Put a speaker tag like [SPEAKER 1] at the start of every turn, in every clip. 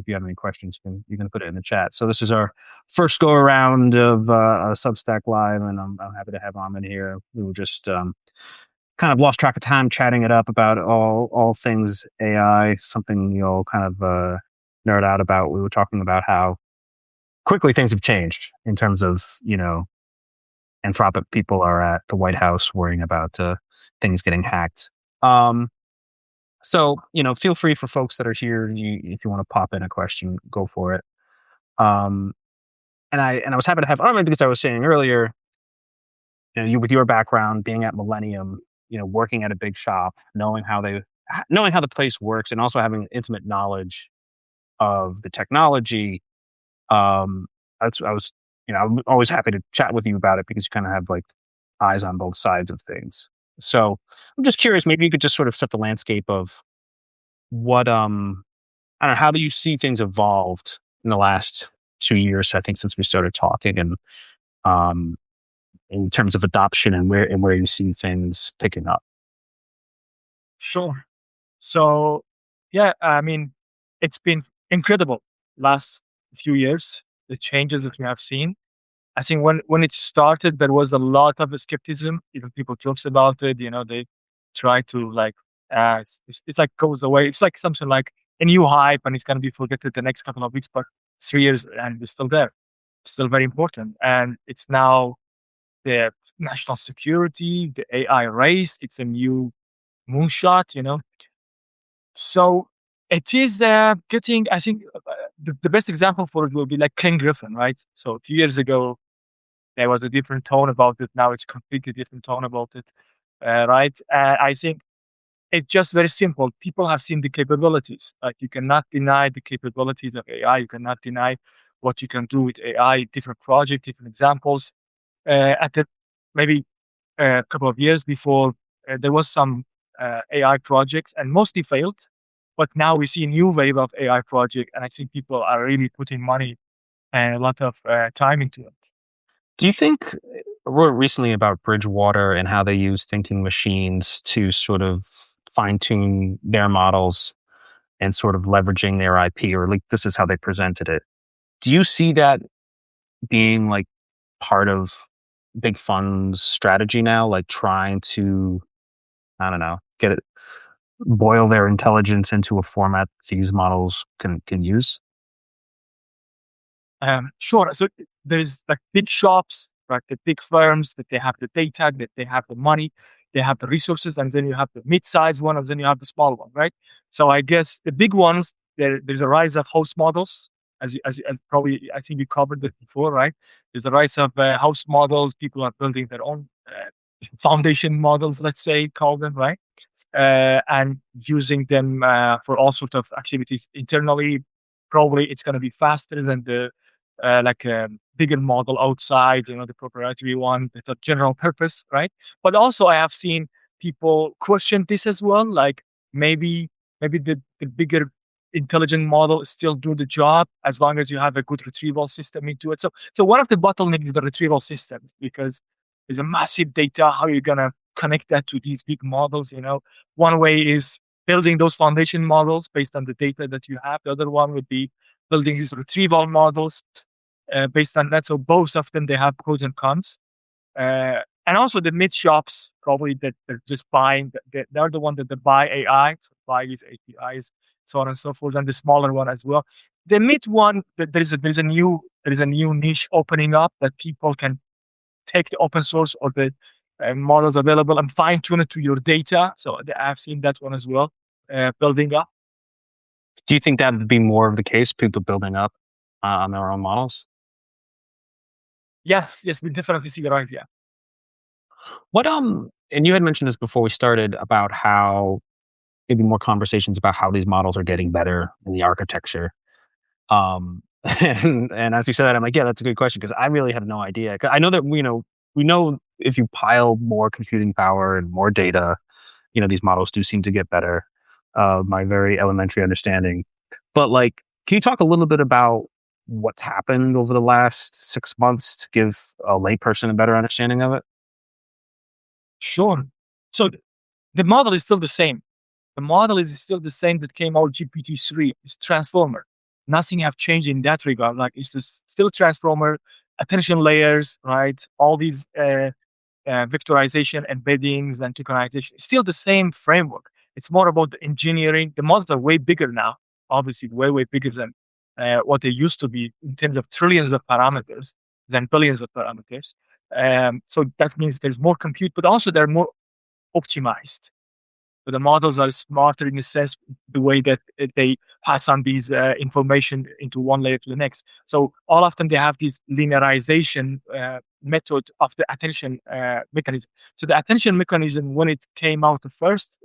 [SPEAKER 1] if you have any questions, you can put it in the chat. So this is our first go around of Substack Live, and I'm happy to have Arman here. We were just kind of lost track of time chatting it up about all things AI, something you'll kind of nerd out about. We were talking about how quickly things have changed in terms of, Anthropic people are at the White House worrying about things getting hacked. So, feel free for folks that are here. If you want to pop in a question, go for it. Um, and I was happy to have Armin because I was saying earlier, you with your background being at Millennium, working at a big shop, knowing how the place works, and also having intimate knowledge of the technology. Um, I was, I'm always happy to chat with you about it because you kind of have like eyes on both sides of things. So I'm just curious, maybe you could just sort of set the landscape of what I don't know, how do you see things evolved in the last 2 years, I think, since we started talking, and um in terms of adoption and where you see things picking up.
[SPEAKER 2] Sure. So, yeah, I mean, it's been incredible last few years, the changes that we have seen. I think when it started, there was a lot of skepticism. Even people jokes about it. They try to like, it's like goes away. It's like something like a new hype, and it's gonna be forgotten the next couple of weeks. But 3 years, and it's still there, still very important. And it's now the national security, the AI race. It's a new moonshot. So it is getting. I think the best example for it will be like King Griffin, right? So a few years ago, there was a different tone about it. Now it's completely different tone about it, right? I think it's just very simple. People have seen the capabilities. Like you cannot deny the capabilities of AI. You cannot deny what you can do with AI. Different projects, different examples. At the maybe a couple of years before, there was some AI projects and mostly failed. But now we see a new wave of AI project, and I think people are really putting money and a lot of time into it.
[SPEAKER 1] Do you think I wrote recently about Bridgewater and how they use thinking machines to sort of fine tune their models and sort of leveraging their IP, or like this is how they presented it. Do you see that being like part of big funds strategy now, like trying to, I don't know, get it, boil their intelligence into a format these models can use?
[SPEAKER 2] Sure. So there's like big shops, right? The big firms that they have the data, that they have the money, they have the resources, and then you have the mid-sized one, and then you have the small one, right? So I guess the big ones, there's a rise of house models, and probably I think you covered that before, right? There's a rise of house models. People are building their own foundation models, let's say, call them, right? And using them for all sorts of activities internally. Probably it's going to be faster than the like a bigger model outside, the proprietary one that's a general purpose, right? But also I have seen people question this as well, like maybe the bigger intelligent model still do the job as long as you have a good retrieval system into it. So one of the bottlenecks is the retrieval systems because there's a massive data. How are you gonna connect that to these big models? One way is building those foundation models based on the data that you have. The other one would be building these retrieval models based on that. So both of them, they have pros and cons. And also the mid shops probably that they're just buying, they're the one that they buy AI, so buy these APIs, so on and so forth, and the smaller one as well. The mid one, there's a new niche opening up that people can take the open source or the models available and fine tune it to your data. So I've seen that one as well, building up.
[SPEAKER 1] Do you think that would be more of the case, people building up on their own models?
[SPEAKER 2] Yes, we definitely see the rise. Yeah,
[SPEAKER 1] What and you had mentioned this before we started about how maybe more conversations about how these models are getting better in the architecture. And as you said that, I'm like, yeah, that's a good question because I really have no idea. 'Cause I know that we know if you pile more computing power and more data, these models do seem to get better. My very elementary understanding, but like, can you talk a little bit about what's happened over the last 6 months to give a layperson a better understanding of it?
[SPEAKER 2] sure. So the model is still the same. The model is still the same that came out GPT-3. It's transformer. nothing have changed in that regard. Like it's just still transformer, attention layers, right? All these vectorization, embeddings, and tokenization. It's still the same framework. It's more about the engineering. The models are way bigger now, obviously, way, way bigger than what they used to be in terms of trillions of parameters than billions of parameters. So that means there's more compute, but also they're more optimized. So the models are smarter in the sense the way that they pass on these information into one layer to the next. So all of them they have this linearization method of the attention mechanism. So the attention mechanism, when it came out the first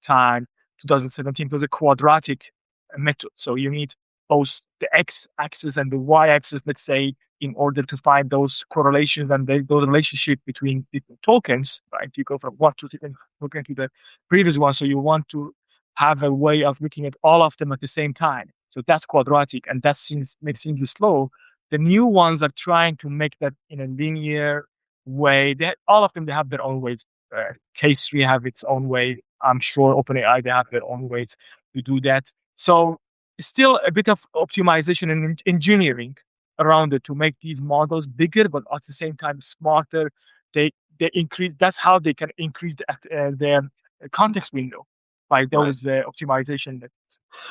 [SPEAKER 2] time, 2017, it was a quadratic method. So you need both the x-axis and the y-axis, let's say, in order to find those correlations and those relationship between different tokens. Right? You go from one to different token to the previous one. So you want to have a way of looking at all of them at the same time. So that's quadratic, and that makes things slow. The new ones are trying to make that in a linear way. All of them they have their own ways. K3 have its own way. I'm sure OpenAI they have their own ways to do that. So still a bit of optimization and engineering around it to make these models bigger, but at the same time smarter. They increase. That's how they can increase their context window by those optimization.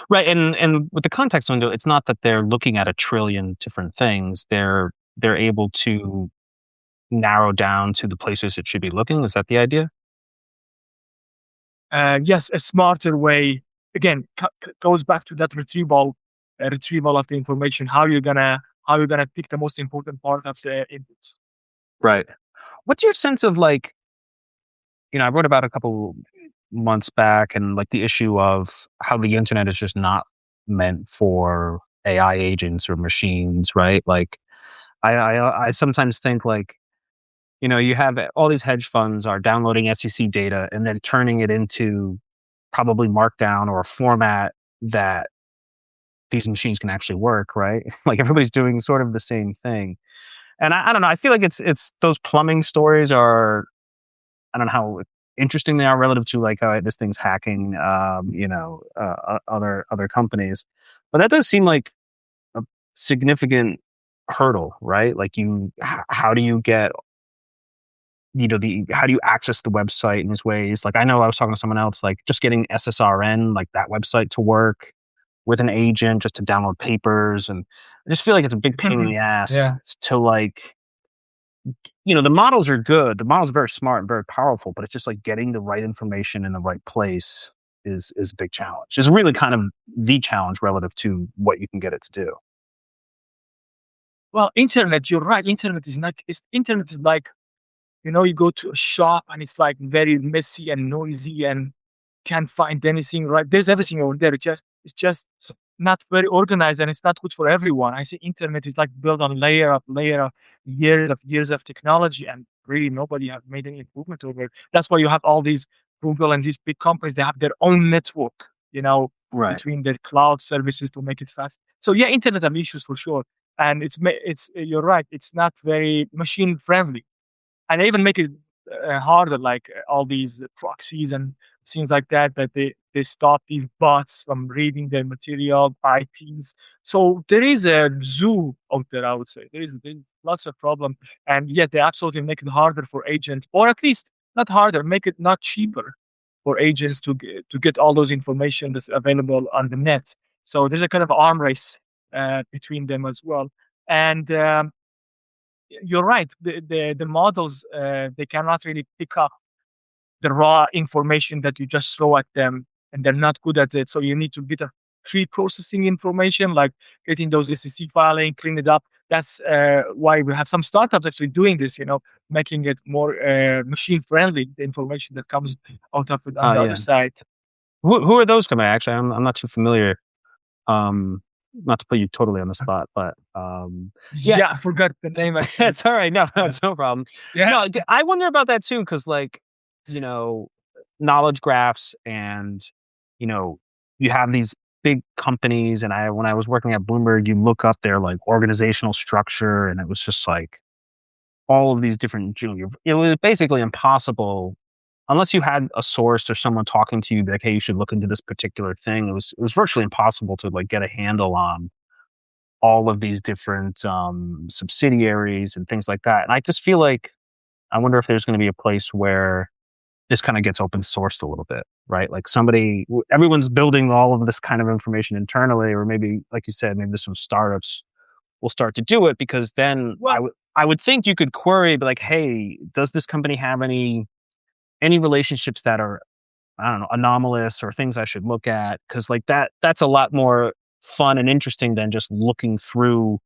[SPEAKER 1] Right, and with the context window, it's not that they're looking at a trillion different things. They're able to narrow down to the places it should be looking. Is that the idea?
[SPEAKER 2] Yes, a smarter way. Again, goes back to that retrieval of the information. How you're gonna pick the most important part of the inputs.
[SPEAKER 1] Right. What's your sense of like, I wrote about a couple months back and like the issue of how the internet is just not meant for AI agents or machines, right? Like I sometimes think like, you have all these hedge funds are downloading SEC data and then turning it into probably Markdown or a format that these machines can actually work, right? Like everybody's doing sort of the same thing. And I don't know, I feel like it's those plumbing stories are, I don't know how interesting they are relative to like how this thing's hacking, other companies. But that does seem like a significant hurdle, right? Like how do you get, how do you access the website in these ways? Like I know I was talking to someone else, like just getting SSRN, like that website to work with an agent just to download papers. And I just feel like it's a big pain in the ass
[SPEAKER 2] Yeah.
[SPEAKER 1] to like, the models are good. The models are very smart and very powerful, but it's just like getting the right information in the right place is a big challenge. It's really kind of the challenge relative to what you can get it to do.
[SPEAKER 2] Well, internet. You're right. Internet is like, you go to a shop and it's like very messy and noisy and can't find anything. Right? There's everything over there. It's just not very organized and it's not good for everyone. I see internet is like built on layer of years of technology, and really nobody have made any improvement over it. That's why you have all these Google and these big companies. They have their own network,
[SPEAKER 1] Right.
[SPEAKER 2] between their cloud services to make it fast. So yeah, internet have issues for sure, and it's you're right. It's not very machine friendly, and they even make it harder, like all these proxies and things like that, that they stop these bots from reading their material IPs. So there is a zoo out there, I would say. There's lots of problem, and yet they absolutely make it harder for agents, or at least not harder, make it not cheaper for agents to get all those information that's available on the net. So there's a kind of arm race between them as well, and you're right. The models they cannot really pick up the raw information that you just throw at them, and they're not good at it. So you need to bit of pre-processing information, like getting those SEC filing, clean it up. That's why we have some startups actually doing this. Making it more machine friendly. The information that comes out of it on the other
[SPEAKER 1] Yeah.
[SPEAKER 2] side.
[SPEAKER 1] Who are those coming? Actually, I'm not too familiar. Not to put you totally on the spot, but yeah,
[SPEAKER 2] Yeah, I forgot the name actually.
[SPEAKER 1] it's all right. No, it's no problem.
[SPEAKER 2] Yeah.
[SPEAKER 1] No, I wonder about that too, because like, you know, knowledge graphs and, you know, you have these big companies. And when I was working at Bloomberg, you look up their like organizational structure and it was just like all of these different, it was basically impossible unless you had a source or someone talking to you like, hey, you should look into this particular thing. It was virtually impossible to like get a handle on all of these different subsidiaries and things like that. And I just feel like I wonder if there's going to be a place where this kind of gets open sourced a little bit, right? Like everyone's building all of this kind of information internally, or maybe, like you said, maybe there's some startups will start to do it because then
[SPEAKER 2] Well,
[SPEAKER 1] I would think you could query, be like, hey, does this company have any relationships that are, I don't know, anomalous or things I should look at? Because like that's a lot more fun and interesting than just looking through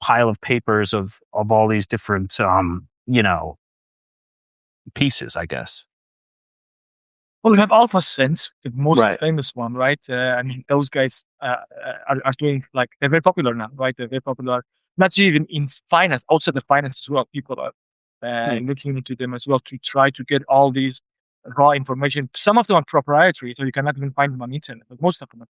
[SPEAKER 1] pile of papers of all these different pieces, I guess.
[SPEAKER 2] well, we have AlphaSense, the most
[SPEAKER 1] Right.
[SPEAKER 2] famous one, right? I mean, those guys are doing like they're very popular now, right? They're very popular, not even in finance, outside the finance as well. People are
[SPEAKER 1] Hmm.
[SPEAKER 2] looking into them as well to try to get all these raw information. Some of them are proprietary, so you cannot even find them on internet, but most of them are.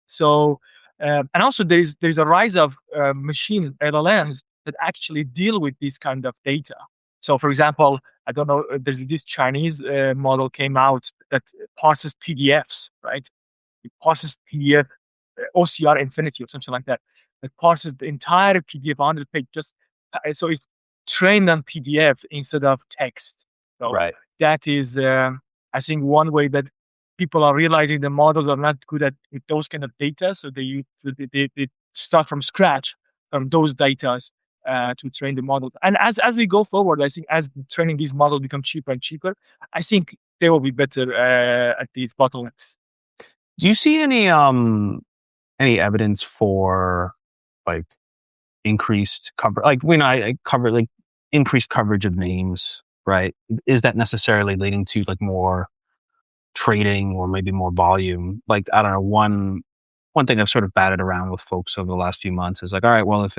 [SPEAKER 2] So, and also there's a rise of machine LLMs that actually deal with this kind of data. So, for example, I don't know, there's this Chinese model came out that parses PDFs, right? It parses PDF, OCR Infinity or something like that. It parses the entire PDF on the page. Just so it's trained on PDF instead of text. So
[SPEAKER 1] Right.
[SPEAKER 2] that is, I think, one way that people are realizing the models are not good at with those kind of data. So they start from scratch from those data to train the models. And as we go forward, I think as training these models become cheaper and cheaper, I think they will be better at these bottlenecks.
[SPEAKER 1] Do you see any evidence for like increased cover, like when I cover like increased coverage of names, right? Is that necessarily leading to like more trading or maybe more volume? Like, I don't know, one thing I've sort of batted around with folks over the last few months is like, all right, well, if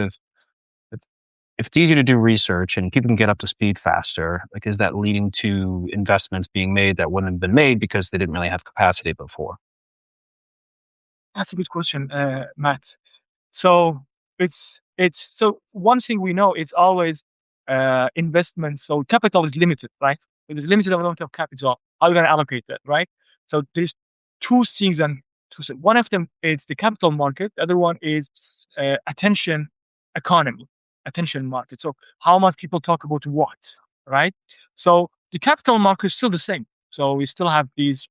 [SPEAKER 1] if it's easy to do research and people can get up to speed faster, like, is that leading to investments being made that wouldn't have been made because they didn't really have capacity before?
[SPEAKER 2] That's a good question, Matt. So it's so one thing we know it's always investment. So capital is limited, right? There's limited amount of capital. How are you going to allocate that, right? So there's two things and one of them is the capital market. The other one is attention economy, attention market. So how much people talk about what, right? So the capital market is still the same. So we still have these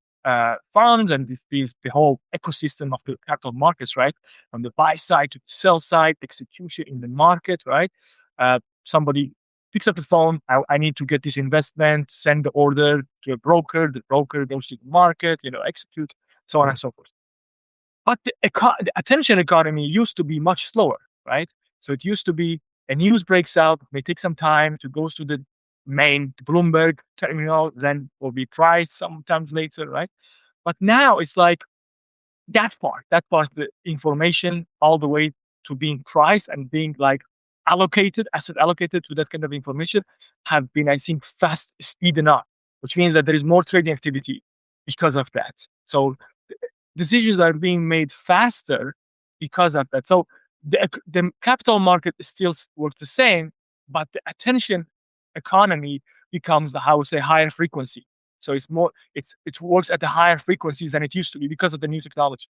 [SPEAKER 2] funds and the whole ecosystem of the capital markets, right? From the buy side to the sell side, execution in the market, right? Somebody picks up the phone. I need to get this investment, send the order to a broker. The broker goes to the market, execute, so on and so forth. But the attention economy used to be much slower, right? So it used to be a news breaks out, may take some time to go to the main Bloomberg terminal, then will be priced sometimes later, right? But now it's like that part, the information all the way to being priced and being like asset allocated to that kind of information have been, I think, fast speeding up, which means that there is more trading activity because of that. So decisions are being made faster because of that. So the capital market still works the same, but the attention economy becomes the, how we say, higher frequency. So it works at the higher frequencies than it used to be because of the new technology.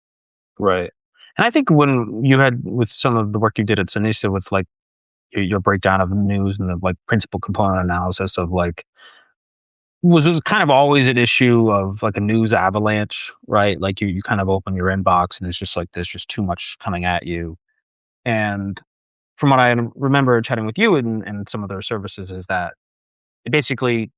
[SPEAKER 1] Right. And I think when you had with some of the work you did at Sunisa with like your breakdown of news and the like principal component analysis of like, was it kind of always an issue of like a news avalanche, right? Like you kind of open your inbox and it's just like there's just too much coming at you. And from what I remember chatting with you and some of their services is that it basically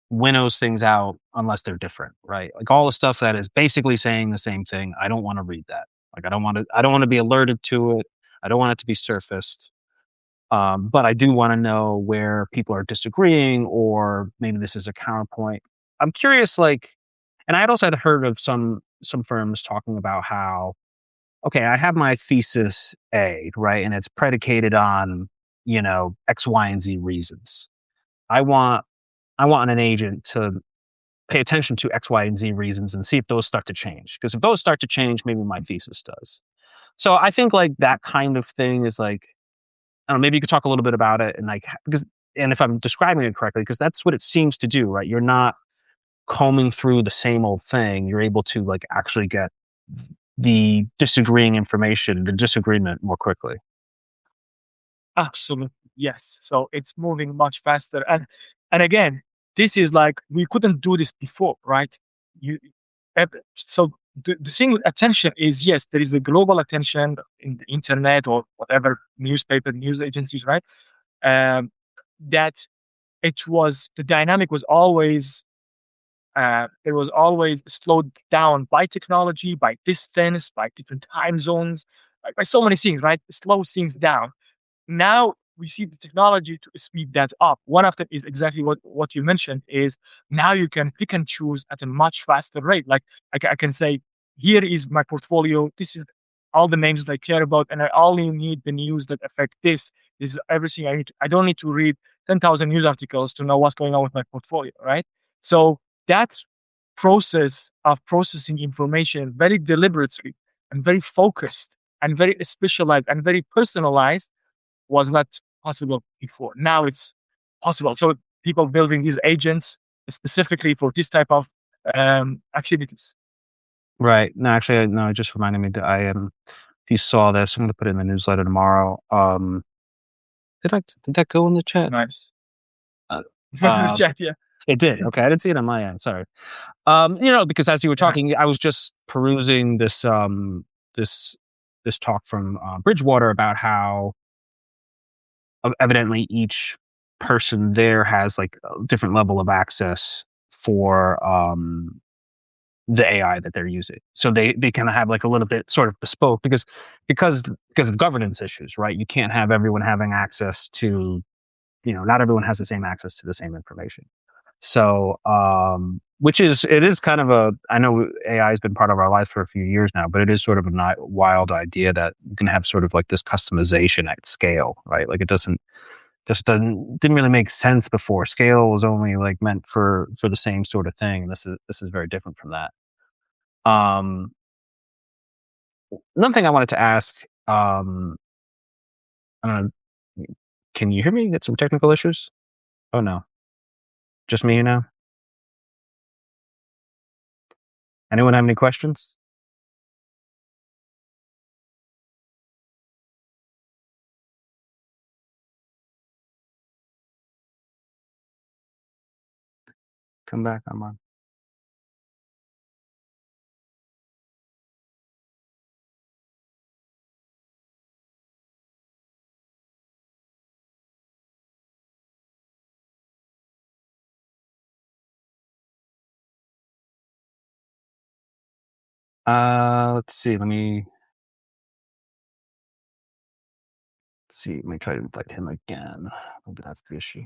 [SPEAKER 1] winnows things out unless they're different, right? Like all the stuff that is basically saying the same thing, I don't want to read that. Like I don't want to be alerted to it. I don't want it to be surfaced. But I do want to know where people are disagreeing or maybe this is a counterpoint. I'm curious, like, and I had also had heard of some firms talking about how, okay, I have my thesis A, right? And it's predicated on, X, Y, and Z reasons. I want I want an agent to pay attention to X, Y, and Z reasons and see if those start to change. Because if those start to change, maybe my thesis does. So I think like that kind of thing is like, I don't know, maybe you could talk a little bit about it and like, because, and if I'm describing it correctly, because that's what it seems to do, right? You're not combing through the same old thing. You're able to like actually get the disagreeing information, the disagreement more quickly.
[SPEAKER 2] Absolutely, yes. So it's moving much faster, and again, this is like we couldn't do this before, right? You, so the thing with attention is yes, there is a global attention in the internet or whatever newspaper, news agencies, right? Um, that it was the dynamic was always it was always slowed down by technology, by distance, by different time zones, by so many things, right? It slows things down. Now we see the technology to speed that up. One of them is exactly what you mentioned is now you can pick and choose at a much faster rate. Like I can say, here is my portfolio. This is all the names that I care about, and I only need the news that affect this. This is everything I need. I don't need to read 10,000 news articles to know what's going on with my portfolio, right? So that process of processing information very deliberately and very focused and very specialized and very personalized was not possible before. Now it's possible. So people building these agents specifically for this type of activities.
[SPEAKER 1] Right. No, actually, no, it just reminded me that I am. If you saw this, I'm going to put it in the newsletter tomorrow. Did that go in the chat?
[SPEAKER 2] Nice.
[SPEAKER 1] Uh,
[SPEAKER 2] Go to the
[SPEAKER 1] uh,
[SPEAKER 2] chat, yeah.
[SPEAKER 1] it did. Okay, I didn't see it on my end. Sorry. Because as you were
[SPEAKER 2] Yeah.
[SPEAKER 1] talking, I was just perusing this this talk from Bridgewater about how evidently each person there has like a different level of access for the AI that they're using. So they kind of have like a little bit sort of bespoke because of governance issues, right? You can't have everyone having access to, not everyone has the same access to the same information. So, which is it is kind of I know AI has been part of our lives for a few years now, but it is sort of a wild idea that you can have sort of like this customization at scale, right? Like it didn't really make sense before. Scale was only like meant for the same sort of thing. This is very different from that. Um, Another thing I wanted to ask, I don't know, can you hear me? Get some technical issues? Oh no, just me now. Anyone have any questions? Come back, I'm on. Let's see. Let's see. Let me try to invite him again. Maybe that's the issue.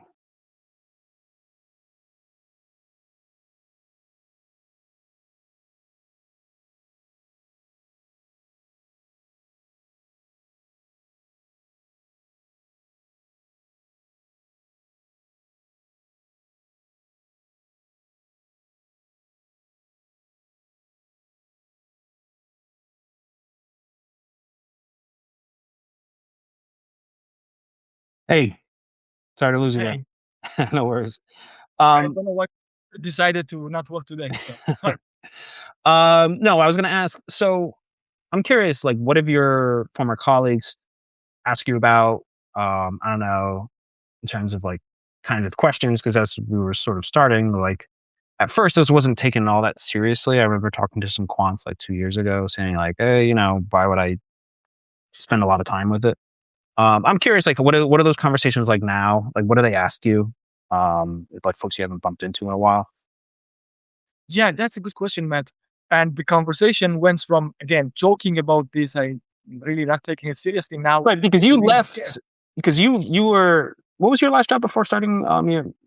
[SPEAKER 1] Hey, sorry to lose you there.
[SPEAKER 2] Hey,
[SPEAKER 1] No worries.
[SPEAKER 2] I
[SPEAKER 1] Um,
[SPEAKER 2] don't know what decided to not work today. So sorry.
[SPEAKER 1] no, I was going to ask. So I'm curious, like, what have your former colleagues asked you about? I don't know, in terms of like kinds of questions, because as we were sort of starting, like at first this wasn't taken all that seriously. I remember talking to some quants like 2 years ago, saying like, "Hey, why would I spend a lot of time with it?" I'm curious, like, what are those conversations like now? Like, what do they ask you? Like folks you haven't bumped into in a while.
[SPEAKER 2] Yeah, that's a good question, Matt. And the conversation went from again joking about this, I really not taking it seriously now,
[SPEAKER 1] Right, because you
[SPEAKER 2] getting really scared.
[SPEAKER 1] left because you were what was your last job before starting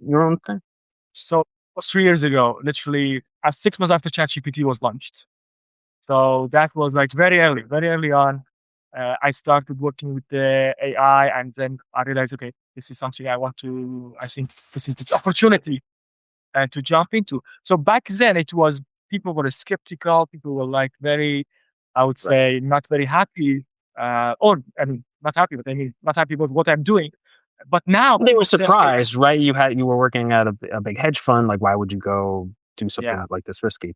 [SPEAKER 1] your own thing?
[SPEAKER 2] So it was 3 years ago, literally 6 months after ChatGPT was launched. So that was like very early on. I started working with the AI, and then I realized, okay, this is something I want to. I think this is the opportunity to jump into. So back then, it was people were skeptical. People were like very, I would
[SPEAKER 1] Right.
[SPEAKER 2] say, not very happy. Or I mean, not happy, but I mean, not happy with what I'm doing. But now
[SPEAKER 1] They were
[SPEAKER 2] people say, okay,
[SPEAKER 1] surprised, right? You were working at a big hedge fund. Like, why would you go do
[SPEAKER 2] yeah,
[SPEAKER 1] something like this risky?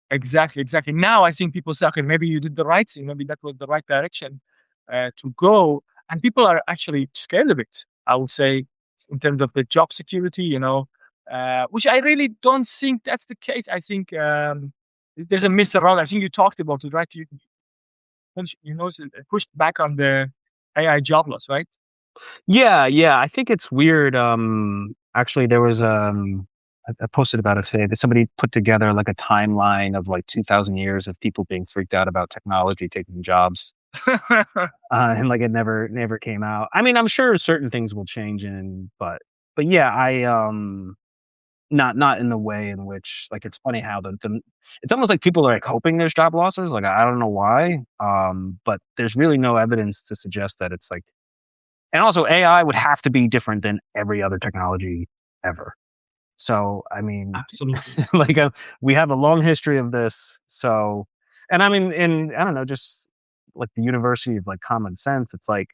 [SPEAKER 2] Exactly, exactly. Now I think people say, okay, maybe you did the right thing. Maybe that was the right direction to go. And people are actually scared of it, I would say, in terms of the job security, which I really don't think that's the case. I think there's a miss around. I think you talked about it, right? Pushed back on the AI job loss, right?
[SPEAKER 1] Yeah, yeah, I think it's weird, actually, there was, I posted about it today, that somebody put together, like, a timeline of, like, 2,000 years of people being freaked out about technology taking jobs, and, like, it never came out. I mean, I'm sure certain things will change but yeah, not in the way in which like, it's funny how the it's almost like people are, like, hoping there's job losses, like, I don't know why, but there's really no evidence to suggest that it's, like, and also AI would have to be different than every other technology ever. So, I mean,
[SPEAKER 2] Absolutely.
[SPEAKER 1] like, we have a long history of this, so and I mean, and I don't know, just like the University of, like, common sense, it's like,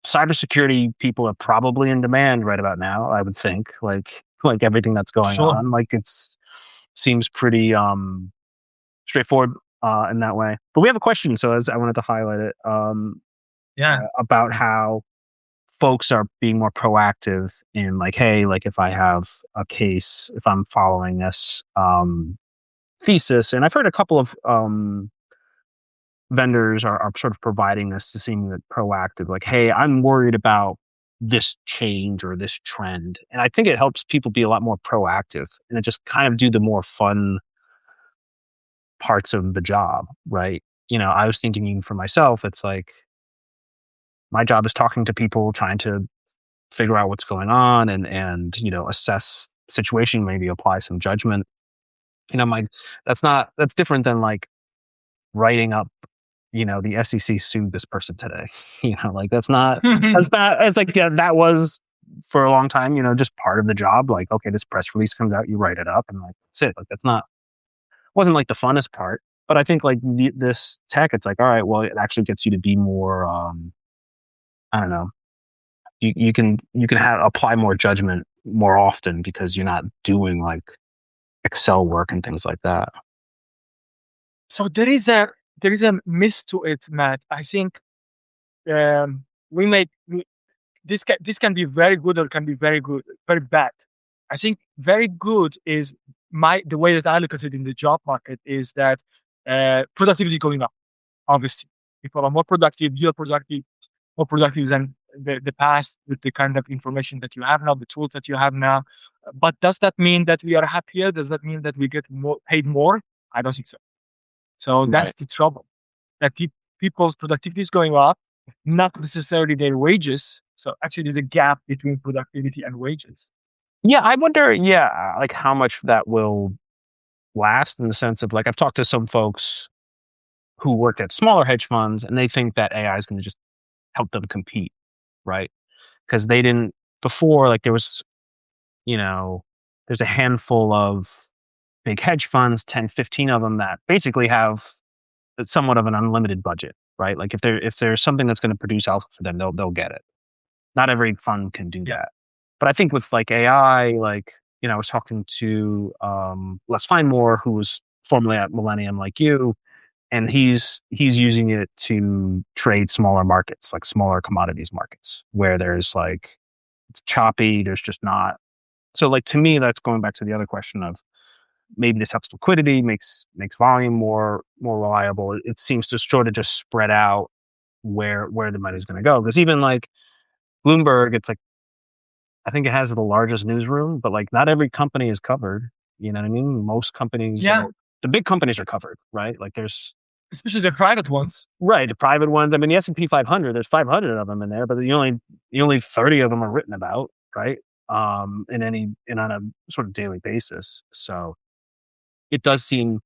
[SPEAKER 1] cybersecurity people are probably in demand right about now, I would think, like everything that's going
[SPEAKER 2] Sure.
[SPEAKER 1] on, like, seems pretty, straightforward, in that way. But we have a question, so as I wanted to highlight it,
[SPEAKER 2] Yeah.
[SPEAKER 1] about how folks are being more proactive in like, hey, like if I have a case, if I'm following this thesis, and I've heard a couple of vendors are sort of providing this to seem like proactive, like, hey, I'm worried about this change or this trend. And I think it helps people be a lot more proactive and it just kind of do the more fun parts of the job, right? I was thinking even for myself, it's like my job is talking to people, trying to figure out what's going on and assess situation, maybe apply some judgment. My that's different than like writing up, the SEC sued this person today. Like that's not it's like, yeah, that was for a long time, just part of the job. Like, okay, this press release comes out, you write it up and like that's it. Like that's not wasn't like the funnest part. But I think like this tech, it's like, all right, well, it actually gets you to be more I don't know, you can have apply more judgment more often because you're not doing like Excel work and things like that.
[SPEAKER 2] So there is a miss to it, Matt. I think we made this can be very good or can be very good, very bad. I think very good is the way that I look at it in the job market is that productivity going up. Obviously, people are more productive. You're productive, more productive than the past with the kind of information that you have now, the tools that you have now. But does that mean that we are happier? Does that mean that we get more paid more? I don't think so. So that's
[SPEAKER 1] Right.
[SPEAKER 2] the trouble. That people's productivity is going up, not necessarily their wages. So actually, there's a gap between productivity and wages.
[SPEAKER 1] Yeah, I wonder, yeah, like how much that will last in the sense of like I've talked to some folks who work at smaller hedge funds and they think that AI is going to just help them compete, right? Because they didn't before, like there was, you know, there's a handful of big hedge funds, 10, 15 of them that basically have somewhat of an unlimited budget, right? Like if there's something that's going to produce alpha for them, they'll get it. Not every fund can do
[SPEAKER 2] Yeah.
[SPEAKER 1] that. But I think with like AI, like, I was talking to Les Finemore, who was formerly at Millennium like you, and he's using it to trade smaller markets, like smaller commodities markets, where there's like it's choppy, there's just not. So like to me, that's going back to the other question of maybe this helps liquidity, makes volume more reliable. It seems to sort of just spread out where the money's going to go. Because even like Bloomberg, it's like I think it has the largest newsroom, but like not every company is covered. You know what I mean? Most companies
[SPEAKER 2] Yeah,
[SPEAKER 1] are the big companies are covered, right? Like there's
[SPEAKER 2] especially the private ones.
[SPEAKER 1] right the private ones. I mean, the S&P 500, there's 500 of them in there, but the only 30 of them are written about, right? In on a sort of daily basis. So it does seem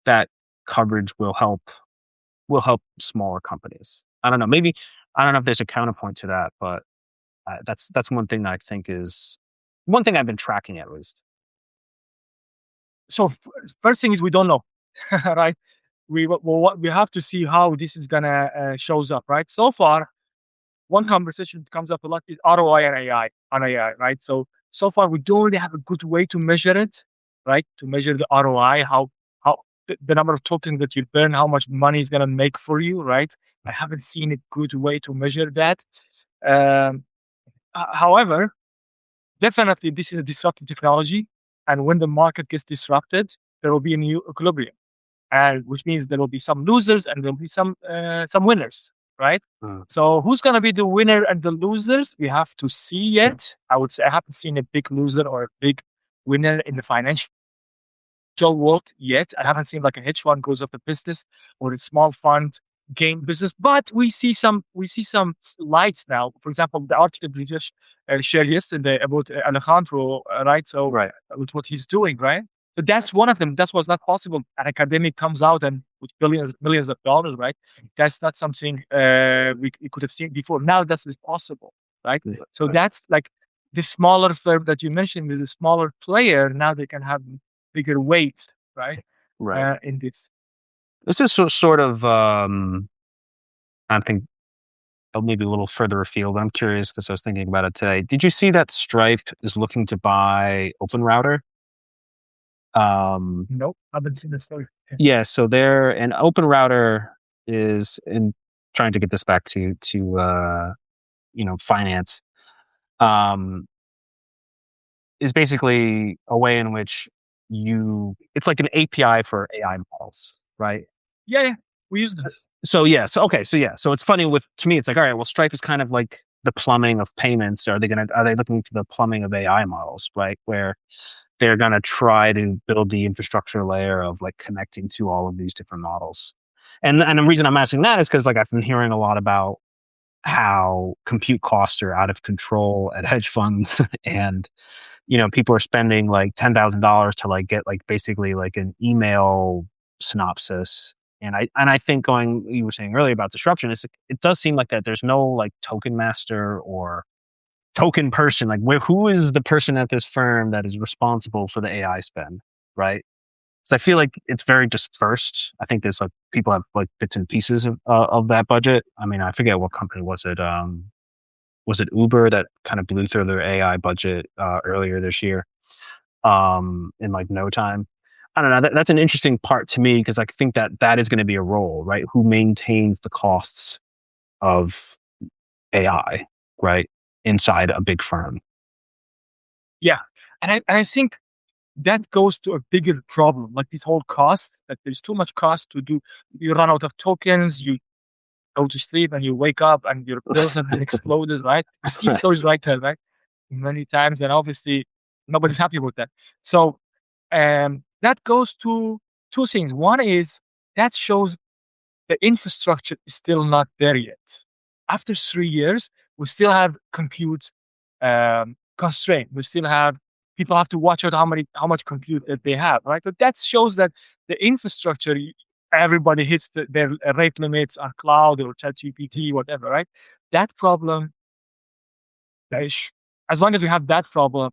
[SPEAKER 1] that coverage will help smaller companies. I don't know. Maybe I don't know if there's a counterpoint to that, but that's one thing that I think is one thing I've been tracking at least.
[SPEAKER 2] So first thing is we don't know, right? We have to see how this is gonna shows up, right? So far, one conversation that comes up a lot is ROI and AI on AI, right? So far we don't really have a good way to measure it, right? To measure the ROI, how the number of tokens that you burn, how much money is gonna make for you, right? I haven't seen a good way to measure that. Um, However, definitely this is a disruptive technology, and when the market gets disrupted, there will be a new equilibrium, and which means there will be some losers and there will be some winners, right?
[SPEAKER 1] Mm.
[SPEAKER 2] So who's gonna be the winner and the losers? We have to see yet. I would say I haven't seen a big loser or a big winner in the financial world yet. I haven't seen like a hedge fund goes off the business or a small fund gain business, but we see some lights now. For example, the article we just shared yesterday about Alejandro, right? So
[SPEAKER 1] Right.
[SPEAKER 2] with what he's doing, right? So that's one of them. That was not possible. An academic comes out and with billions, millions of dollars, right? That's not something we could have seen before. Now that's possible, right?
[SPEAKER 1] Yeah.
[SPEAKER 2] So that's like the smaller firm that you mentioned is a smaller player. Now they can have bigger weight, right?
[SPEAKER 1] Right.
[SPEAKER 2] In this.
[SPEAKER 1] This is sort of, I think, maybe a little further afield. I'm curious because I was thinking about it today. Did you see that Stripe is looking to buy Open Router?
[SPEAKER 2] Nope, haven't seen the story.
[SPEAKER 1] Yeah, so they're an Open Router is in trying to get this back to finance. Um, is basically a way in which it's like an API for AI models, right?
[SPEAKER 2] Yeah, yeah, we use this.
[SPEAKER 1] So yeah, so it's funny to me, it's like, all right, well, Stripe is kind of like the plumbing of payments. Are they looking into the plumbing of AI models, right? Where they're gonna try to build the infrastructure layer of like connecting to all of these different models. And the reason I'm asking that is because like I've been hearing a lot about how compute costs are out of control at hedge funds and people are spending like $10,000 to like get like basically like an email synopsis. And I think going you were saying earlier about disruption, it does seem like that there's no like token master or token person. Like who is the person at this firm that is responsible for the AI spend, right? So I feel like it's very dispersed. I think there's like people have like bits and pieces of that budget. I mean, I forget what company was it. Was it Uber that kind of blew through their AI budget earlier this year in like no time? I don't know. That's an interesting part to me because I think that is going to be a role, right? Who maintains the costs of AI, right, inside a big firm?
[SPEAKER 2] Yeah, and I think that goes to a bigger problem, like this whole cost. That there's too much cost to do. You run out of tokens. You go to sleep and you wake up and your bills have been exploded, right? You see
[SPEAKER 1] Right.
[SPEAKER 2] stories like that, right? Many times, and obviously nobody's happy with that. So that goes to two things. One is that shows the infrastructure is still not there yet. After 3 years, we still have compute constraint. We still have people have to watch out how much compute that they have, right? So that shows that the infrastructure, everybody hits their rate limits on cloud or ChatGPT, whatever, right? That problem, as long as we have that problem,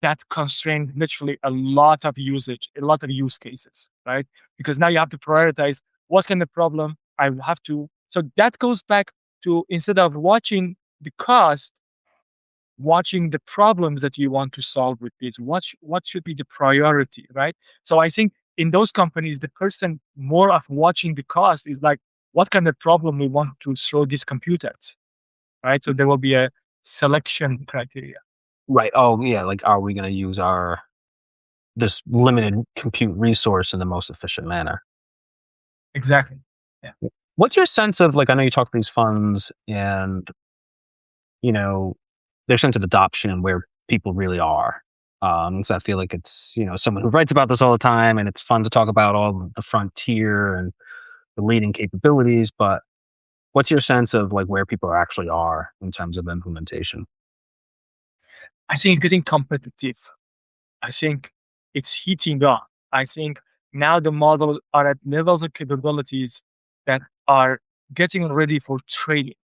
[SPEAKER 2] that constrained literally a lot of usage, a lot of use cases, right? Because now you have to prioritize what kind of problem I have to. So that goes back to instead of watching the cost, watching the problems that you want to solve with this. What should be the priority, right? So I think in those companies, the person more of watching the cost is like, what kind of problem we want to throw this compute at, right? So there will be a selection criteria.
[SPEAKER 1] Right. Oh, yeah. Like, are we going to use this limited compute resource in the most efficient manner?
[SPEAKER 2] Exactly. Yeah.
[SPEAKER 1] What's your sense of like? I know you talk to these funds, and their sense of adoption and where people really are. So I feel like it's someone who writes about this all the time, and it's fun to talk about all the frontier and the leading capabilities. But what's your sense of like where people actually are in terms of implementation?
[SPEAKER 2] I think it's getting competitive. I think it's heating up. I think now the models are at levels of capabilities that are getting ready for trading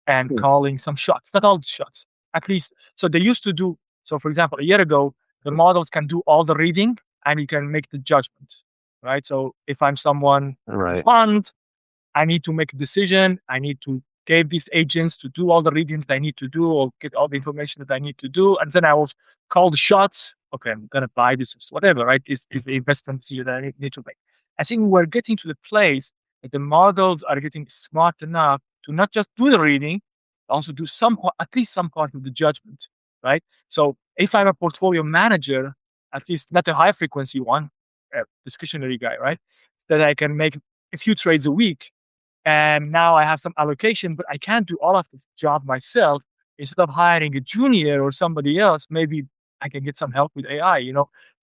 [SPEAKER 2] and
[SPEAKER 1] Hmm.
[SPEAKER 2] calling some shots. Not all the shots, at least. So they used to do. So, for example, a year ago, the models can do all the reading and you can make the judgment, right? So if I'm someone in a
[SPEAKER 1] Right.
[SPEAKER 2] fund, I need to make a decision. I need to give these agents to do all the readings that I need to do or get all the information that I need to do. And then I will call the shots. Okay, I'm going to buy this, whatever, right? Is the investment decision that I need to make. I think we're getting to the place that the models are getting smart enough to not just do the reading, but also do at least some part of the judgment, right? So if I'm a portfolio manager, at least not a high frequency one, a discretionary guy, right? That I can make a few trades a week, and now I have some allocation, but I can't do all of this job myself. Instead of hiring a junior or somebody else, maybe I can get some help with AI,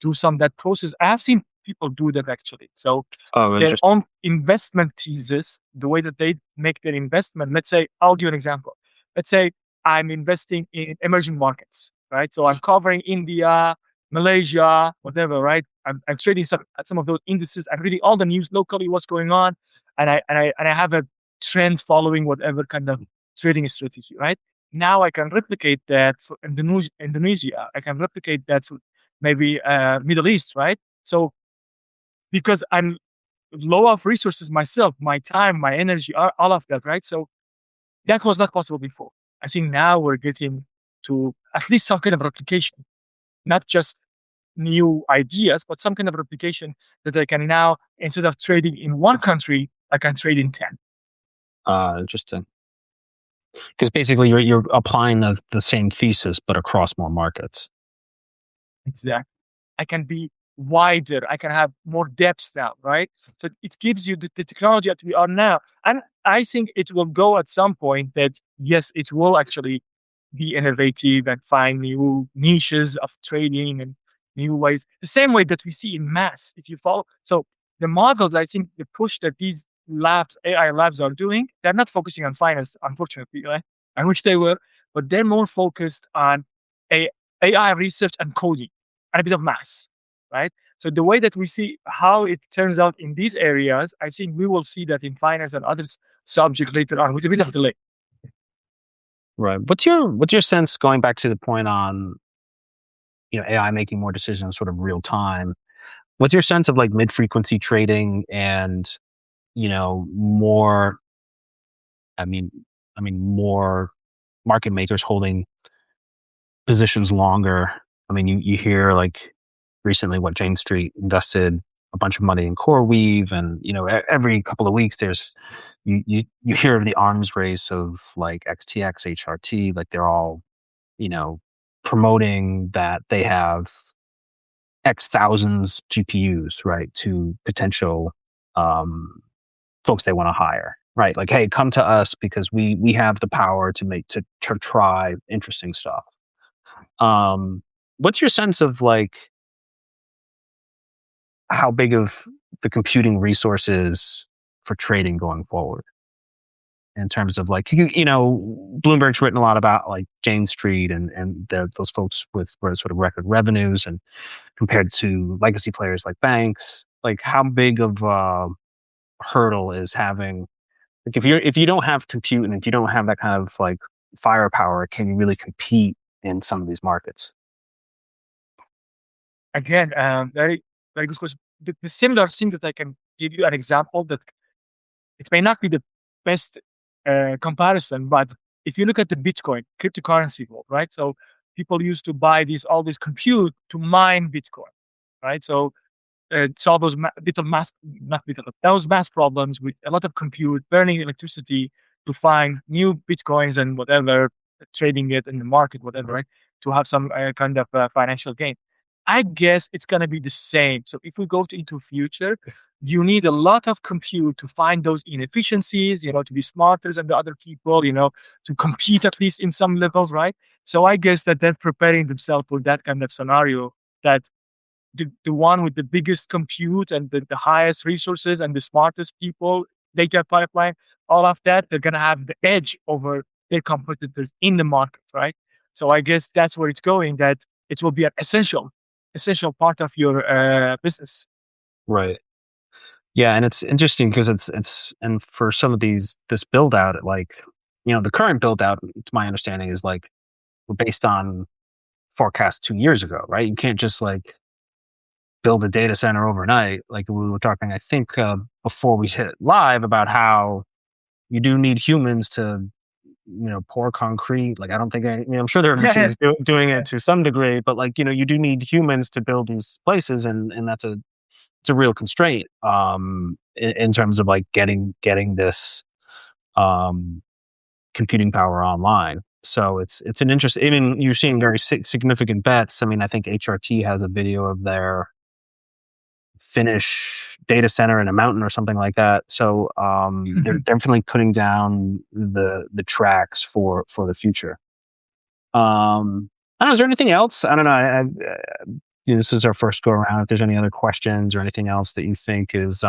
[SPEAKER 2] do some of that process. I have seen people do that actually. So
[SPEAKER 1] Oh,
[SPEAKER 2] their
[SPEAKER 1] interesting.
[SPEAKER 2] own investment thesis, the way that they make their investment. Let's say, I'll give you an example. Let's say I'm investing in emerging markets, right? So I'm covering India, Malaysia, whatever, right? I'm trading some of those indices. I'm reading all the news locally, what's going on, and I have a trend following whatever kind of trading strategy, right? Now I can replicate that for Indonesia. I can replicate that for maybe Middle East, right? So because I'm low of resources myself, my time, my energy, all of that, right? So that was not possible before. I think now we're getting to at least some kind of replication, not just new ideas, but some kind of replication that I can now, instead of trading in one country, I can trade in 10.
[SPEAKER 1] Interesting. Because basically you're applying the same thesis but across more markets.
[SPEAKER 2] Exactly. I can be wider. I can have more depth now, right? So it gives you the technology that we are now. And I think it will go at some point that, yes, it will actually be innovative and find new niches of trading and new ways. The same way that we see in mass, if you follow. So the models, I think the push that these labs, AI labs are doing, they're not focusing on finance, unfortunately, right? I wish they were, but they're more focused on a AI research and coding and a bit of math, right? So the way that we see how it turns out in these areas, I think we will see that in finance and other subjects later on with a bit of delay.
[SPEAKER 1] Right. What's your sense going back to the point on AI making more decisions sort of real time? What's your sense of like mid frequency trading and more I mean more market makers holding positions longer. I mean, you hear like recently what Jane Street invested a bunch of money in CoreWeave, and every couple of weeks there's you hear of the arms race of like XTX, HRT, like they're all you know promoting that they have X thousands GPUs, right, to potential um, folks they want to hire, right? Like, hey, come to us because we have the power to try interesting stuff. Um, what's your sense of like how big of the computing resources for trading going forward in terms of like Bloomberg's written a lot about like Jane Street and those folks with sort of record revenues and compared to legacy players like banks. Like how big of a hurdle is having like if you don't have compute and if you don't have that kind of like firepower, can you really compete in some of these markets?
[SPEAKER 2] Again, very, very good question. The similar thing that I can give you an example that it may not be the best comparison, but if you look at the Bitcoin cryptocurrency world, right? So people used to buy all this compute to mine Bitcoin, right? So solve those little mass, not little, those mass problems with a lot of compute, burning electricity to find new Bitcoins and whatever, trading it in the market, whatever, right? To have some kind of financial gain. I guess it's going to be the same. So if we go into future, you need a lot of compute to find those inefficiencies, to be smarter than the other people, to compete at least in some levels, right? So I guess that they're preparing themselves for that kind of scenario that the one with the biggest compute and the highest resources and the smartest people, data pipeline, all of that, they're going to have the edge over their competitors in the market, right? So I guess that's where it's going, that it will be an essential part of your business.
[SPEAKER 1] Right. Yeah, and it's interesting because and for some of this build out, like the current build out, to my understanding, is like based on forecasts 2 years ago, right? You can't just like build a data center overnight. Like we were talking, I think before we hit live about how you do need humans to pour concrete. Like I don't think I'm sure there are
[SPEAKER 2] Yeah,
[SPEAKER 1] machines doing it to some degree, but like you do need humans to build these places, and that's a it's a real constraint in terms of like getting this um, computing power online. So it's an interest. Even you're seeing very significant bets. I mean, I think HRT has a video of their Finnish data center in a mountain or something like that. So they're definitely putting down the tracks for the future. I don't know. Is there anything else? I don't know. This is our first go around. If there's any other questions or anything else that you think is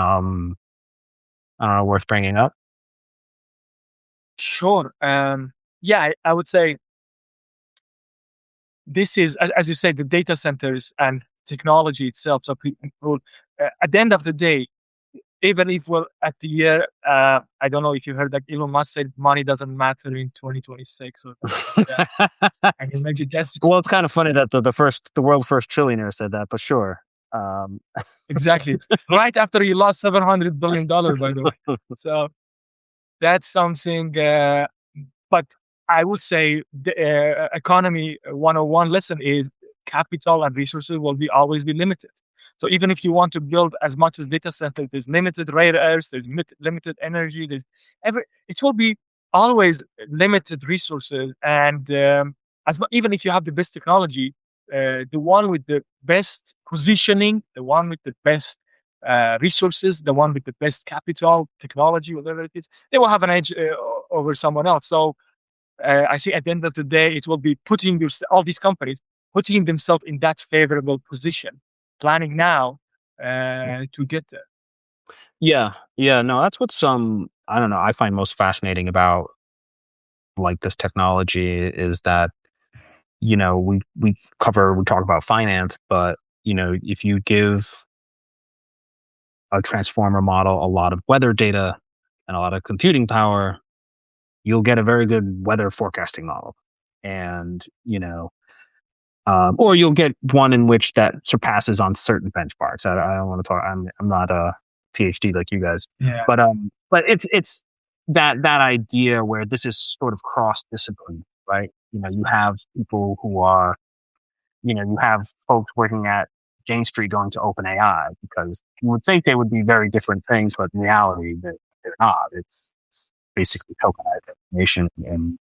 [SPEAKER 1] worth bringing up.
[SPEAKER 2] Sure. Yeah, I would say this is, as you say, the data centers and technology itself. So people, at the end of the day, even if we're at the year, I don't know if you heard that Elon Musk said money doesn't matter in 2026 or something like that. I mean, maybe that's
[SPEAKER 1] Well, it's kind of funny that the world's first trillionaire said that, but sure.
[SPEAKER 2] exactly right after he lost $700 billion, by the way. So that's something. But I would say the economy 101 lesson is capital and resources will always be limited. So even if you want to build as much as data center, there's limited rare earths, there's limited energy, it will be always limited resources. And even if you have the best technology, the one with the best positioning, the one with the best resources, the one with the best capital, technology, whatever it is, they will have an edge over someone else. So I see at the end of the day, it will be putting all these companies putting themselves in that favorable position, planning now to get there.
[SPEAKER 1] Yeah, no, that's what I don't know, I find most fascinating about like this technology is that we talk about finance, but if you give a transformer model a lot of weather data and a lot of computing power, you'll get a very good weather forecasting model. And, or you'll get one in which that surpasses on certain benchmarks. I don't want to talk. I'm not a PhD like you guys,
[SPEAKER 2] Yeah.
[SPEAKER 1] but it's that idea where this is sort of cross discipline, right? You have people who are, you have folks working at Jane Street going to OpenAI because you would think they would be very different things, but in reality, they're not. It's basically tokenized information and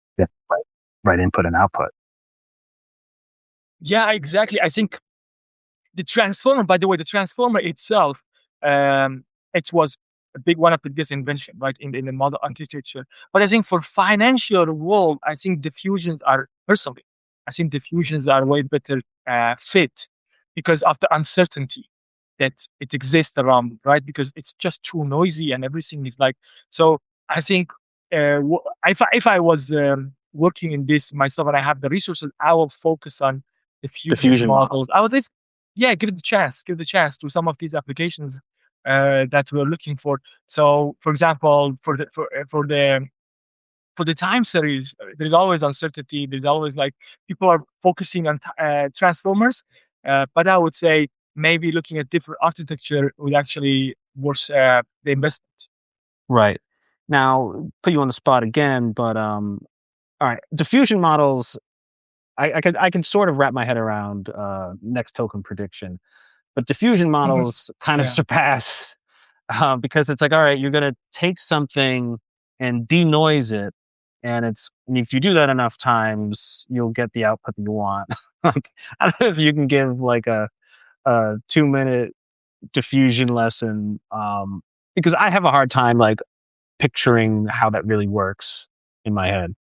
[SPEAKER 1] right input and output.
[SPEAKER 2] Yeah, exactly. I think the transformer, by the way, the transformer itself, it was one of the biggest invention, right, in the model architecture. But I think for financial world, I think diffusions are personally, I think diffusions are way better fit because of the uncertainty that it exists around, right? Because it's just too noisy and everything is like. So I think if I was working in this myself and I have the resources, I will focus on diffusion models. I would just, yeah, give the chance to some of these applications that we're looking for. So, for example, for the time series, there's always uncertainty. There's always like people are focusing on transformers, but I would say maybe looking at different architecture would actually worth the investment.
[SPEAKER 1] Right. Now, put you on the spot again, but all right, diffusion models. I can sort of wrap my head around next token prediction, but diffusion models kind of
[SPEAKER 2] Yeah.
[SPEAKER 1] surpass because it's like, all right, you're going to take something and denoise it, and if you do that enough times, you'll get the output that you want. Like, I don't know if you can give like a 2-minute diffusion lesson because I have a hard time like picturing how that really works in my head.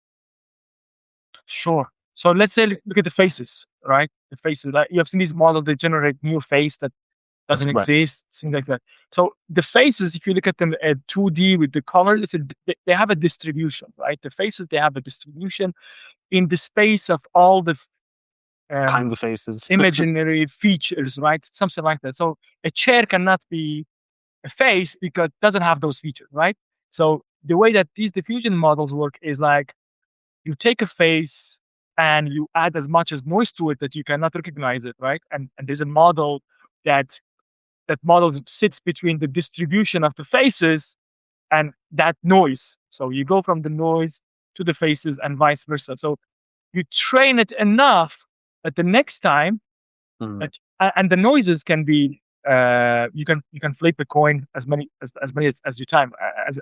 [SPEAKER 2] Sure. So let's say look at the faces, right? The faces. Like you have seen these models that generate new face that doesn't
[SPEAKER 1] Right.
[SPEAKER 2] exist, things like that. So the faces, if you look at them at 2D with the color, they have a distribution, right? The faces, they have a distribution in the space of all the
[SPEAKER 1] Kinds of faces.
[SPEAKER 2] imaginary features, right? Something like that. So a chair cannot be a face because it doesn't have those features, right? So the way that these diffusion models work is like you take a face and you add as much as noise to it that you cannot recognize it, right? And there's a model that model sits between the distribution of the faces and that noise. So you go from the noise to the faces and vice versa. So you train it enough that the next time
[SPEAKER 1] Mm.
[SPEAKER 2] and the noises can be you can flip a coin as you time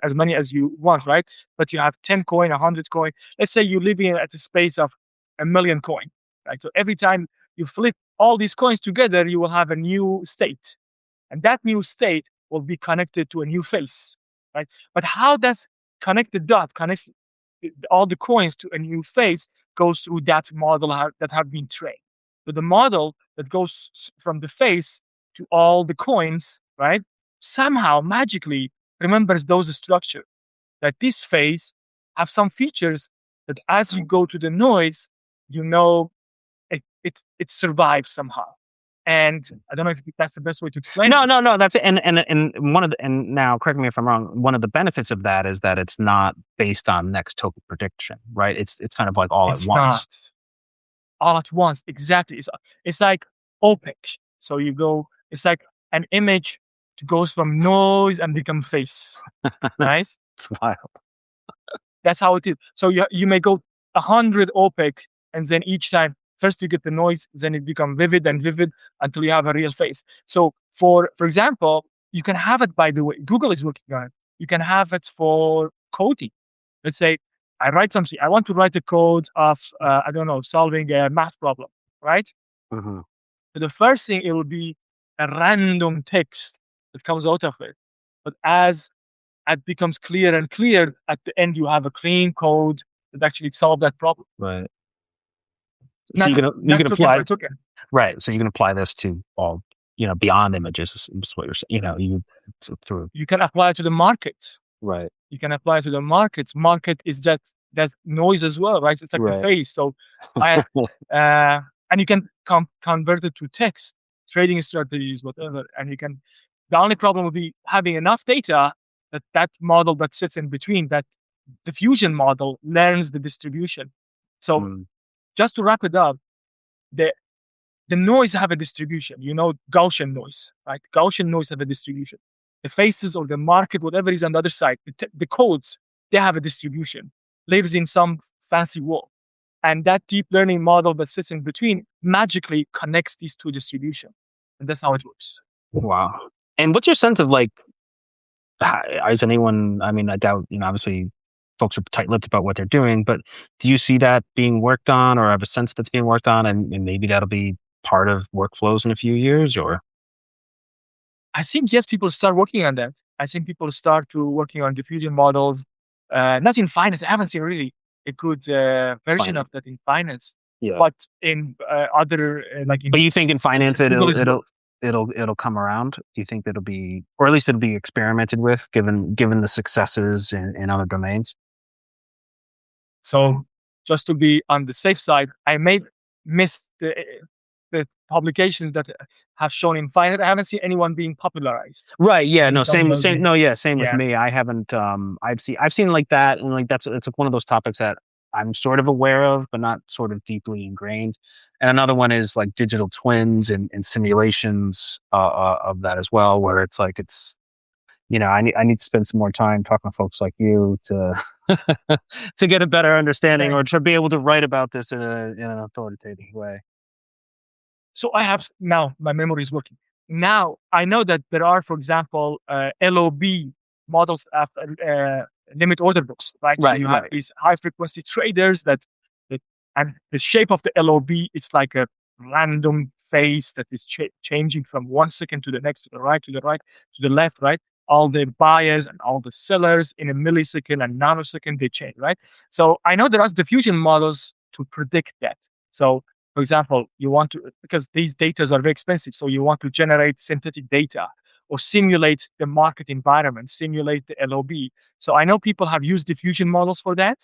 [SPEAKER 2] as many as you want, right? But you have 10 coin, 100 coin. Let's say you're living at a space of a million coin, right? So every time you flip all these coins together, you will have a new state, and that new state will be connected to a new face, right? But how does connect the dot, connect all the coins to a new face, goes through that model that have been trained. So the model that goes from the face to all the coins, right, somehow magically remembers those structure, that this face have some features that as you go to the noise, you know it survives somehow. And I don't know if that's the best way to explain
[SPEAKER 1] No,
[SPEAKER 2] it.
[SPEAKER 1] no, no. That's it. And one of the and now correct me if I'm wrong. One of the benefits of that is that it's not based on next token prediction, right? It's kind of like all at
[SPEAKER 2] It's
[SPEAKER 1] once.
[SPEAKER 2] not all at once. Exactly. It's like opaque. So you go, it's like an image goes from noise and become face. Nice.
[SPEAKER 1] It's wild.
[SPEAKER 2] That's how it is. So you may go 100 opaque, and then each time, first you get the noise, then it become vivid and vivid until you have a real face. So for example, you can have it, by the way, Google is working on it. You can have it for coding. Let's say I write something. I want to write a code of I don't know, solving a math problem, right?
[SPEAKER 1] Mhm.
[SPEAKER 2] So the first thing, it will be a random text that comes out of it. But as it becomes clear and clear, at the end you have a clean code that actually solve that problem.
[SPEAKER 1] Right. So
[SPEAKER 2] Not
[SPEAKER 1] you
[SPEAKER 2] not
[SPEAKER 1] can
[SPEAKER 2] token
[SPEAKER 1] apply
[SPEAKER 2] by token.
[SPEAKER 1] right. So you can apply this to all beyond images. Is what you're saying. You through
[SPEAKER 2] You can apply it to the market.
[SPEAKER 1] right.
[SPEAKER 2] You can apply it to the markets. Market is that noise as well, right? It's like the
[SPEAKER 1] Right.
[SPEAKER 2] face. So I and you can convert it to text, trading strategies, whatever. And you can. The only problem would be having enough data that model that sits in between, that diffusion model learns the distribution. So
[SPEAKER 1] Mm,
[SPEAKER 2] just to wrap it up, the the noise have a distribution. Gaussian noise, right? Gaussian noise have a distribution. The faces or the market, whatever is on the other side, the codes, they have a distribution. Lives in some fancy wall. And that deep learning model that sits in between magically connects these two distributions. And that's how it works.
[SPEAKER 1] wow. And what's your sense of like? Is anyone? I mean, I doubt. Obviously, folks are tight-lipped about what they're doing. But do you see that being worked on, or have a sense that's being worked on, and maybe that'll be part of workflows in a few years, or
[SPEAKER 2] I think yes, people start working on that. I think people start to working on diffusion models. Not in finance. I haven't seen really a good version
[SPEAKER 1] fine.
[SPEAKER 2] of that in finance,
[SPEAKER 1] Yeah.
[SPEAKER 2] but in other like in
[SPEAKER 1] But you think in finance
[SPEAKER 2] Google is
[SPEAKER 1] it'll come around? Do you think it'll be, or at least it'll be experimented with, given the successes in other domains?
[SPEAKER 2] so. Just to be on the safe side, I may miss the publications that have shown in finance. I haven't seen anyone being popularized.
[SPEAKER 1] Right. Yeah.
[SPEAKER 2] Maybe
[SPEAKER 1] No.
[SPEAKER 2] someone
[SPEAKER 1] Same.
[SPEAKER 2] will
[SPEAKER 1] Same.
[SPEAKER 2] be.
[SPEAKER 1] No. Yeah. Same with
[SPEAKER 2] Yeah.
[SPEAKER 1] me. I haven't. I've seen like that, and like it's like one of those topics that I'm sort of aware of, but not sort of deeply ingrained. And another one is like digital twins and simulations of that as well, where it's like I need to spend some more time talking to folks like you to to get a better understanding, or
[SPEAKER 2] Thanks.
[SPEAKER 1] to be able to write about this in an authoritative way.
[SPEAKER 2] So I have now my memory is working. Now I know that there are, for example, LOB models of limit order books, right? So
[SPEAKER 1] Right,
[SPEAKER 2] you have
[SPEAKER 1] right.
[SPEAKER 2] these high frequency traders that and the shape of the LOB is like a random face that is changing from 1 second to the next, to the right, to the right, to the left, right? All the buyers and all the sellers in a millisecond and nanosecond they change, right? So I know there are diffusion models to predict that. So for example, you want to, because these data are very expensive, so you want to generate synthetic data or simulate the market environment, simulate the LOB. So I know people have used diffusion models for that.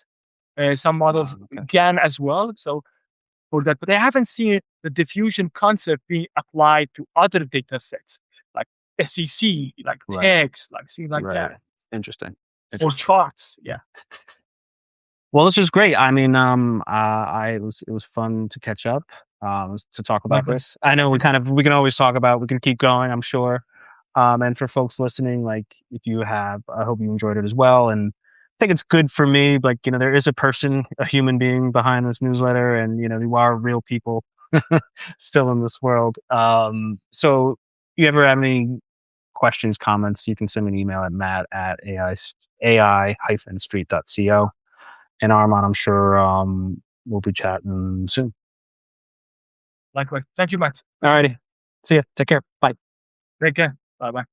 [SPEAKER 2] Some models
[SPEAKER 1] Okay.
[SPEAKER 2] can as well. So for that, but I haven't seen the diffusion concept being applied to other data sets like SEC, like
[SPEAKER 1] Right,
[SPEAKER 2] text, like things like
[SPEAKER 1] right.
[SPEAKER 2] that,
[SPEAKER 1] Interesting.
[SPEAKER 2] or
[SPEAKER 1] Interesting.
[SPEAKER 2] charts. Yeah,
[SPEAKER 1] Well, this was great. I mean, it was fun to catch up, to talk about
[SPEAKER 2] likewise.
[SPEAKER 1] this. I know
[SPEAKER 2] Yeah.
[SPEAKER 1] we can always talk about, we can keep going, I'm sure. And for folks listening, like if you have, I hope you enjoyed it as well. And I think it's good for me, like, there is a person, a human being behind this newsletter, and, you are real people still in this world. So you ever have any questions, comments, you can send me an email at matt at ai-street.co. And Armand, I'm sure we'll be chatting soon.
[SPEAKER 2] Likewise. Thank you, Matt.
[SPEAKER 1] All righty. See ya. Take care. Bye.
[SPEAKER 2] Take care. Bye bye.